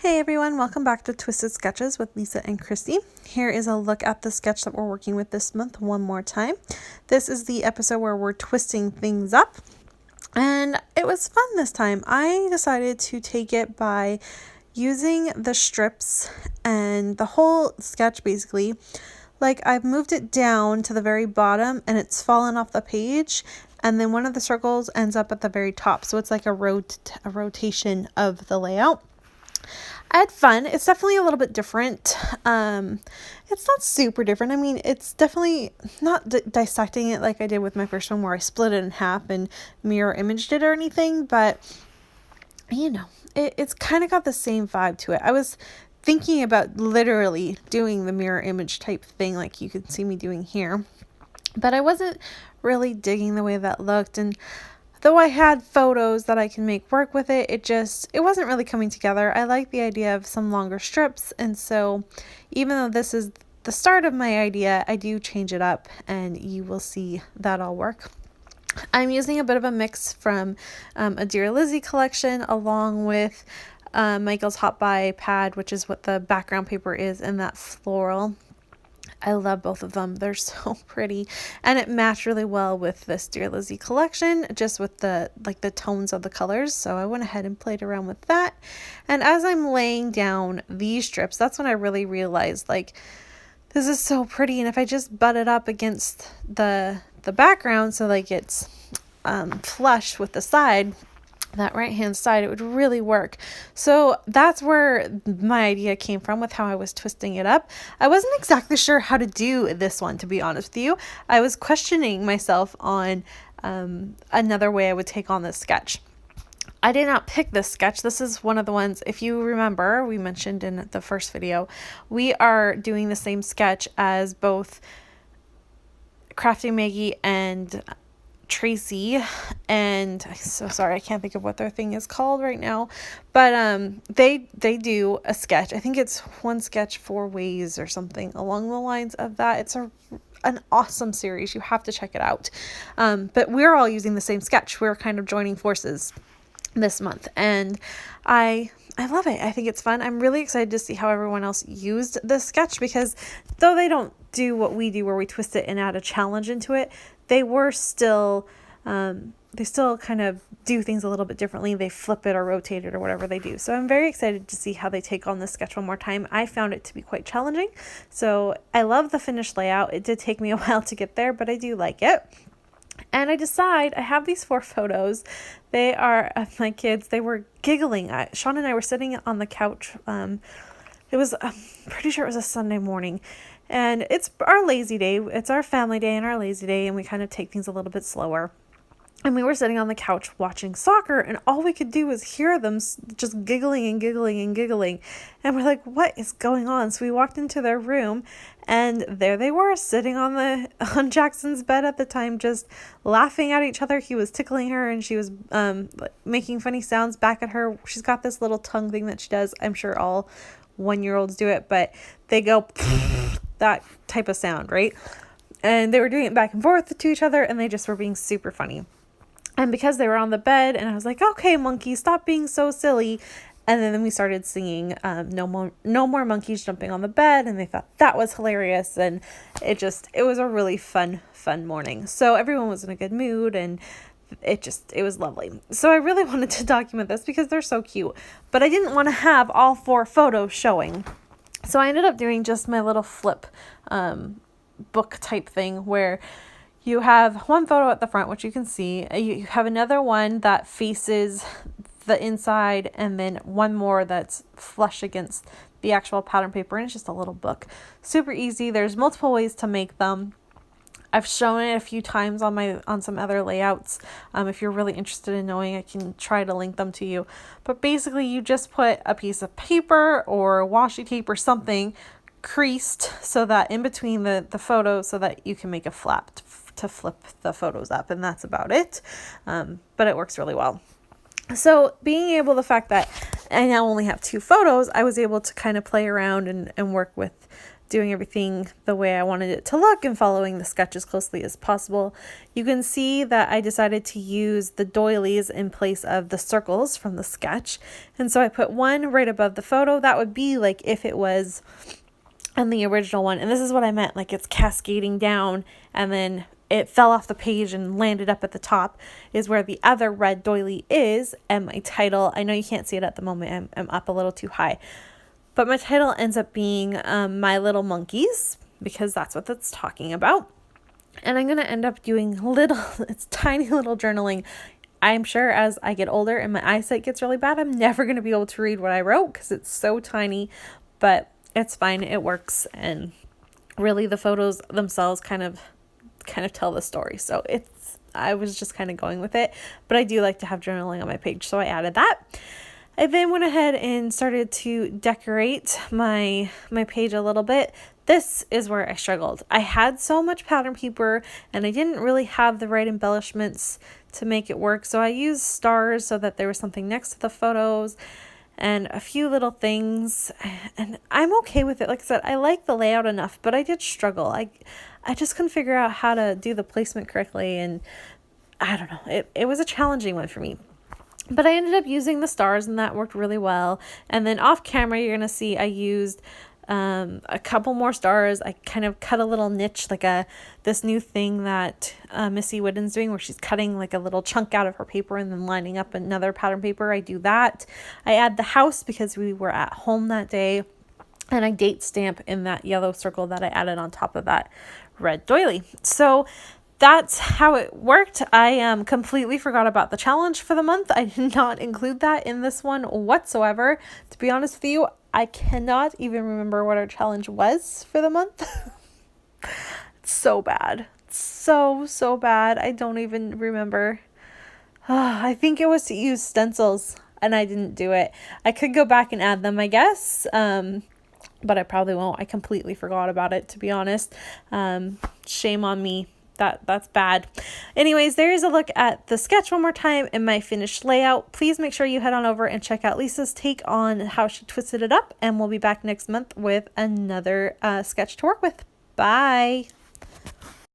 Hey everyone, welcome back to Twisted Sketches with Lisa and Christy. Here is a look at the sketch that we're working with this month one more time. This is the episode where we're twisting things up, and it was fun this time. I decided to take it by using the strips and the whole sketch basically. Like, I've moved it down to the very bottom and it's fallen off the page, and then one of the circles ends up at the very top, so it's like a rotation of the layout. I had fun. It's definitely a little bit different. It's not super different. I mean, it's definitely not dissecting it like I did with my first one where I split it in half and mirror imaged it or anything, but you know, it's kind of got the same vibe to it. I was thinking about literally doing the mirror image type thing like you can see me doing here, but I wasn't really digging the way that looked, and though I had photos that I can make work with it, it wasn't really coming together. I like the idea of some longer strips, and so even though this is the start of my idea, I do change it up, and you will see that all work. I'm using a bit of a mix from a Dear Lizzy collection along with Michael's Hot Buy pad, which is what the background paper is, and that floral. I love both of them. They're so pretty, and it matched really well with this Dear Lizzy collection, just with the tones of the colors. So I went ahead and played around with that. And as I'm laying down these strips, that's when I really realized, like, this is so pretty, and if I just butt it up against the background so like it's flush with the side, that right hand side, it would really work. So that's where my idea came from with how I was twisting it up. I wasn't exactly sure how to do this one, to be honest with you. I was questioning myself on another way I would take on this sketch. I did not pick this sketch. This is one of the ones, if you remember, we mentioned in the first video, we are doing the same sketch as both Crafty Maggie and Tracy, and I'm so sorry, I can't think of what their thing is called right now, but they do a sketch. I think it's One Sketch 4 Ways or something along the lines of that. It's an awesome series. You have to check it out. But we're all using the same sketch. We're kind of joining forces this month, and I love it. I think it's fun. I'm really excited to see how everyone else used this sketch, because though they don't do what we do where we twist it and add a challenge into it, they still kind of do things a little bit differently. They flip it or rotate it or whatever they do. So I'm very excited to see how they take on this sketch one more time. I found it to be quite challenging. So I love the finished layout. It did take me a while to get there, but I do like it. And I have these 4 photos. They are of my kids. They were giggling. Sean and I were sitting on the couch. I'm pretty sure it was a Sunday morning. And it's our lazy day. It's our family day and our lazy day. And we kind of take things a little bit slower. And we were sitting on the couch watching soccer, and all we could do was hear them just giggling and giggling and giggling. And we're like, what is going on? So we walked into their room, and there they were, sitting on Jackson's bed at the time, just laughing at each other. He was tickling her, and she was making funny sounds back at her. She's got this little tongue thing that she does. I'm sure all 1-year-olds do it, but they go that type of sound, right? And they were doing it back and forth to each other, and they just were being super funny. And because they were on the bed, and I was like, okay, monkey, stop being so silly. And then we started singing no more monkeys jumping on the bed, and they thought that was hilarious. And it was a really fun morning. So everyone was in a good mood, and it was lovely. So I really wanted to document this because they're so cute, but I didn't want to have all 4 photos showing. So I ended up doing just my little flip book type thing where you have one photo at the front, which you can see. You have another one that faces the inside, and then one more that's flush against the actual pattern paper, and it's just a little book. Super easy. There's multiple ways to make them. I've shown it a few times on some other layouts. If you're really interested in knowing, I can try to link them to you. But basically, you just put a piece of paper or washi tape or something creased so that in between the photos, so that you can make a flap to flip the photos up, and that's about it. But it works really well. So the fact that I now only have 2 photos, I was able to kind of play around and work with doing everything the way I wanted it to look and following the sketch as closely as possible. You can see that I decided to use the doilies in place of the circles from the sketch. And so I put one right above the photo. That would be like if it was on the original one. And this is what I meant, like it's cascading down and then it fell off the page and landed up at the top, is where the other red doily is. And my title, I know you can't see it at the moment, I'm up a little too high, but my title ends up being My Little Monkeys, because that's what that's talking about. And I'm going to end up doing it's tiny little journaling. I'm sure as I get older and my eyesight gets really bad, I'm never going to be able to read what I wrote because it's so tiny, but it's fine. It works. And really the photos themselves kind of tell the story. So I was just kind of going with it, but I do like to have journaling on my page. So I added that. I then went ahead and started to decorate my page a little bit. This is where I struggled. I had so much pattern paper and I didn't really have the right embellishments to make it work. So I used stars so that there was something next to the photos and a few little things, and I'm okay with it. Like I said, I like the layout enough, but I did struggle. I just couldn't figure out how to do the placement correctly, and I don't know. It was a challenging one for me. But I ended up using the stars, and that worked really well. And then off camera, you're going to see I used a couple more stars. I kind of cut a little niche, like this new thing that Missy Whidden's doing, where she's cutting like a little chunk out of her paper and then lining up another pattern paper. I do that. I add the house because we were at home that day, and I date stamp in that yellow circle that I added on top of that red doily. So that's how it worked. I completely forgot about the challenge for the month. I did not include that in this one whatsoever. To be honest with you, I cannot even remember what our challenge was for the month. It's so bad. So bad. I don't even remember. I think it was to use stencils and I didn't do it. I could go back and add them, I guess. But I probably won't. I completely forgot about it, to be honest. Shame on me. That's bad. Anyways, there is a look at the sketch one more time and my finished layout. Please make sure you head on over and check out Lisa's take on how she twisted it up, and we'll be back next month with another sketch to work with. Bye.